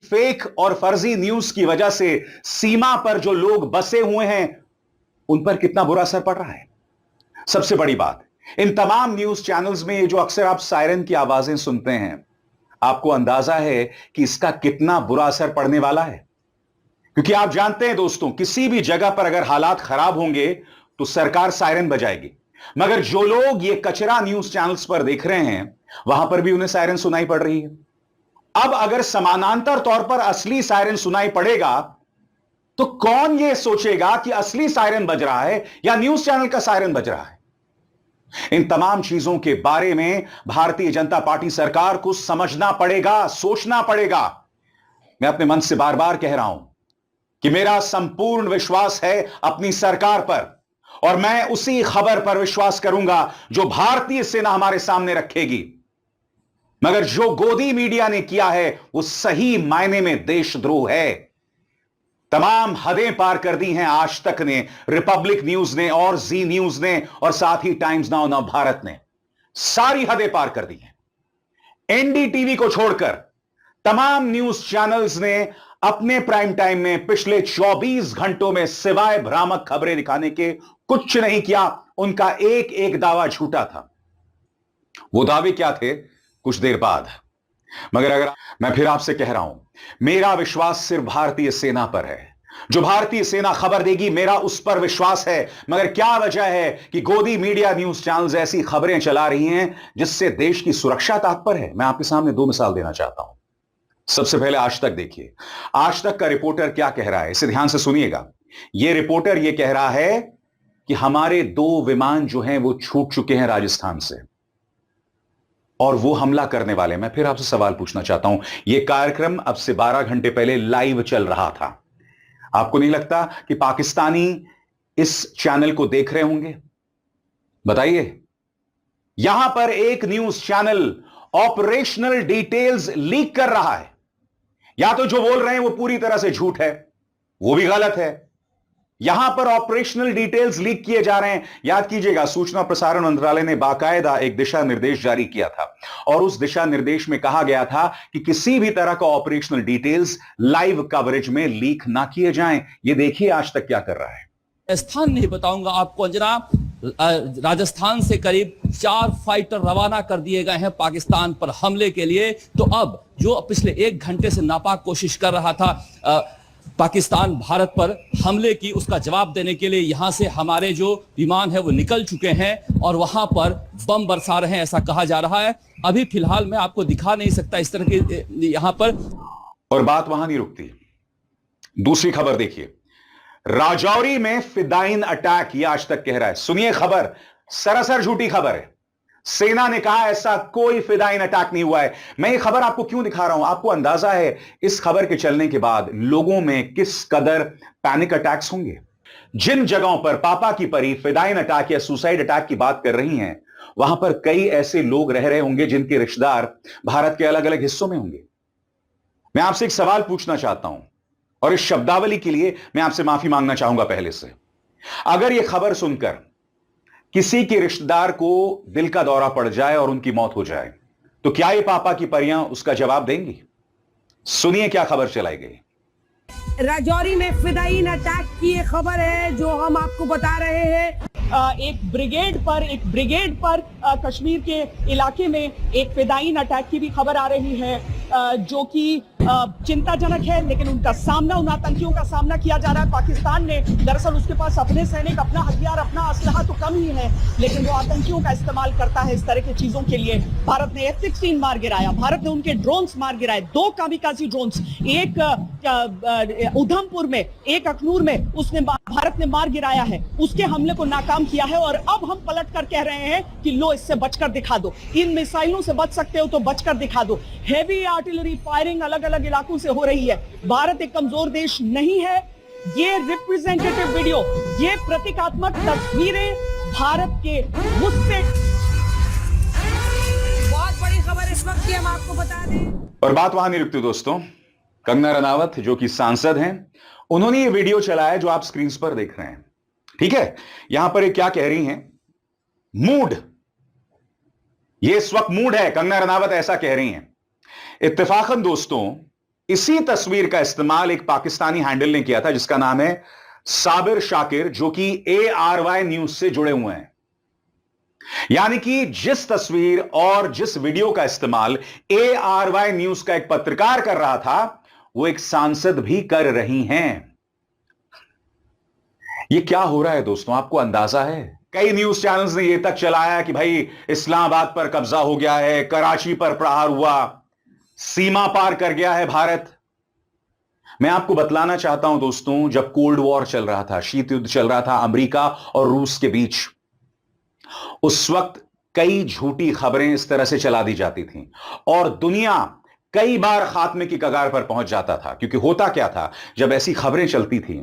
Fake और फर्जी news की वजह से सीमा पर जो लोग बसे हुए हैं उन पर कितना बुरा असर पड़ रहा है। सबसे बड़ी बात, इन तमाम न्यूज चैनल्स में ये जो अक्सर आप सायरन की आवाजें सुनते हैं, आपको अंदाजा है कि इसका कितना बुरा असर पड़ने वाला है। क्योंकि आप जानते हैं दोस्तों, किसी भी जगह पर अगर हालात खराब होंगे तो सरकार सायरन बजाएगी, मगर जो लोग ये कचरा न्यूज चैनल्स पर देख रहे हैं वहां पर भी उन्हें सायरन सुनाई पड़ रही है। अब अगर समानांतर तौर पर असली सायरन सुनाई पड़ेगा तो कौन यह सोचेगा कि असली सायरन बज रहा है या न्यूज चैनल का सायरन बज रहा है। इन तमाम चीजों के बारे में भारतीय जनता पार्टी सरकार को समझना पड़ेगा, सोचना पड़ेगा। मैं अपने मन से बार बार कह रहा हूं कि मेरा संपूर्ण विश्वास है अपनी सरकार पर, और मैं उसी खबर पर विश्वास करूंगा जो भारतीय सेना हमारे सामने रखेगी। मगर जो गोदी मीडिया ने किया है वो सही मायने में देशद्रोह है। तमाम हदें पार कर दी हैं आज तक ने, रिपब्लिक न्यूज ने और जी न्यूज ने और साथ ही टाइम्स नाउ नव भारत ने सारी हदें पार कर दी हैं। एनडीटीवी को छोड़कर तमाम न्यूज चैनल्स ने अपने प्राइम टाइम में पिछले 24 घंटों में सिवाय भ्रामक खबरें दिखाने के कुछ नहीं किया। उनका एक एक दावा झूठा था। वो दावे क्या थे कुछ देर बाद, मगर अगर मैं फिर आपसे कह रहा हूं, मेरा विश्वास सिर्फ भारतीय सेना पर है। जो भारतीय सेना खबर देगी मेरा उस पर विश्वास है। मगर क्या वजह है कि गोदी मीडिया न्यूज चैनल्स ऐसी खबरें चला रही हैं जिससे देश की सुरक्षा तात्पर है। मैं आपके सामने दो मिसाल देना चाहता हूं। सबसे पहले आज तक देखिए, आज तक का रिपोर्टर क्या कह रहा है, इसे ध्यान से सुनिएगा। यह रिपोर्टर यह कह रहा है कि हमारे 2 विमान जो हैं वो छूट चुके हैं राजस्थान से और वो हमला करने वाले। मैं फिर आपसे सवाल पूछना चाहता हूं, यह कार्यक्रम अब से 12 घंटे पहले लाइव चल रहा था। आपको नहीं लगता कि पाकिस्तानी इस चैनल को देख रहे होंगे? बताइए। यहां पर एक news channel operational details leak कर रहा है। या तो जो बोल रहे हैं वो पूरी तरह से झूठ है, वो भी गलत है। यहां पर ऑपरेशनल डिटेल्स लीक किए जा रहे हैं। याद कीजिएगा, सूचना प्रसारण मंत्रालय ने बाकायदा एक दिशा निर्देश जारी किया था और उस दिशा निर्देश में कहा गया था कि किसी भी तरह का ऑपरेशनल डिटेल्स लाइव कवरेज में लीक ना किए जाएं। ये देखिए आज तक क्या कर रहा है। स्थान नहीं बताऊंगा आपको अंजना, राजस्थान से करीब 4 फाइटर रवाना कर दिए गए हैं पाकिस्तान पर हमले के लिए। तो अब जो पिछले 1 घंटे से नापाक कोशिश कर रहा था पाकिस्तान भारत पर हमले की, उसका जवाब देने के लिए यहां से हमारे जो विमान है वो निकल चुके हैं और वहां पर बम बरसा रहे हैं, ऐसा कहा जा रहा है। अभी फिलहाल मैं आपको दिखा नहीं सकता इस तरह के यहां पर। और बात वहां नहीं रुकती, दूसरी खबर देखिए। राजौरी में फिदाइन अटैक, यह आज तक कह रहा है। सुनिए खबर, सरासर झूठी खबर है। सेना ने कहा ऐसा कोई फिदाइन अटैक नहीं हुआ है। मैं ये खबर आपको क्यों दिखा रहा हूं? आपको अंदाजा है इस खबर के चलने के बाद लोगों में किस कदर पैनिक अटैक्स होंगे। जिन जगहों पर पापा की परी फिदाइन अटैक या सुसाइड अटैक की बात कर रही हैं, वहां पर कई ऐसे लोग रह रहे होंगे जिनके रिश्तेदार भारत के अलग अलग हिस्सों में होंगे। मैं आपसे एक सवाल पूछना चाहता हूं और इस शब्दावली के लिए मैं आपसे माफी मांगना चाहूंगा पहले से। अगर यह खबर सुनकर किसी के रिश्तेदार को दिल का दौरा पड़ जाए और उनकी मौत हो जाए, तो क्या ये पापा की परियां उसका जवाब देंगी? सुनिए क्या खबर चलाई गई। राजौरी में फिदाइन अटैक की ये खबर है जो हम आपको बता रहे हैं। एक ब्रिगेड पर कश्मीर के इलाके में एक फिदाइन अटैक की भी खबर आ रही है, जो कि चिंताजनक है। लेकिन उन आतंकियों का सामना किया जा रहा है पाकिस्तान ने। दरअसल उसके पास अपने सैनिक, अपना हथियार, अपना असलहा तो कम ही है, लेकिन वो आतंकियों का इस्तेमाल करता है इस तरह की चीजों के लिए। भारत ने F-16 मार गिराया, भारत ने उनके ड्रोन्स मार गिराए, 2 कामिकाजी ड्रोन्स, एक उधमपुर में, एक अखनूर में उसने भारत ने मार गिराया है। उसके हमले को नाकाम किया है और अब हम पलट कर कह रहे हैं कि लो, इससे बचकर दिखा दो, इन मिसाइलों से बच सकते हो तो बचकर दिखा दो। हेवी आर्टिलरी फायरिंग अलग अलग इलाकों से हो रही है। भारत एक कमजोर देश नहीं है। ये रिप्रेजेंटेटिव वीडियो, ये प्रतीकात्मक तस्वीरें भारत के गुस्से। बहुत बड़ी खबर इस वक्त की हम आपको बता दें। और बात वहां नहीं रुकती दोस्तों। कंगना रनावत जो कि सांसद हैं, उन्होंने ये वीडियो चलाया जो आप स्क्रीन पर देख रहे हैं। ठीक है, यहां पर ये क्या कह रही हैं, मूड, ये इस वक्त मूड है, कंगना रनावत ऐसा कह रही हैं। इत्तेफाकन दोस्तों, इसी तस्वीर का इस्तेमाल एक पाकिस्तानी हैंडल ने किया था जिसका नाम है साबिर शाकिर, जो कि ARY न्यूज से जुड़े हुए हैं। यानी कि जिस तस्वीर और जिस वीडियो का इस्तेमाल ARY न्यूज का एक पत्रकार कर रहा था, वो एक सांसद भी कर रही हैं। ये क्या हो रहा है दोस्तों, आपको अंदाजा है? कई न्यूज चैनल्स ने यह तक चलाया कि भाई इस्लामाबाद पर कब्जा हो गया है, कराची पर प्रहार हुआ, सीमा पार कर गया है भारत। मैं आपको बतलाना चाहता हूं दोस्तों, जब कोल्ड वॉर चल रहा था, शीत युद्ध चल रहा था अमेरिका और रूस के बीच, उस वक्त कई झूठी खबरें इस तरह से चला दी जाती थीं और दुनिया कई बार खात्मे की कगार पर पहुंच जाता था। क्योंकि होता क्या था, जब ऐसी खबरें चलती थीं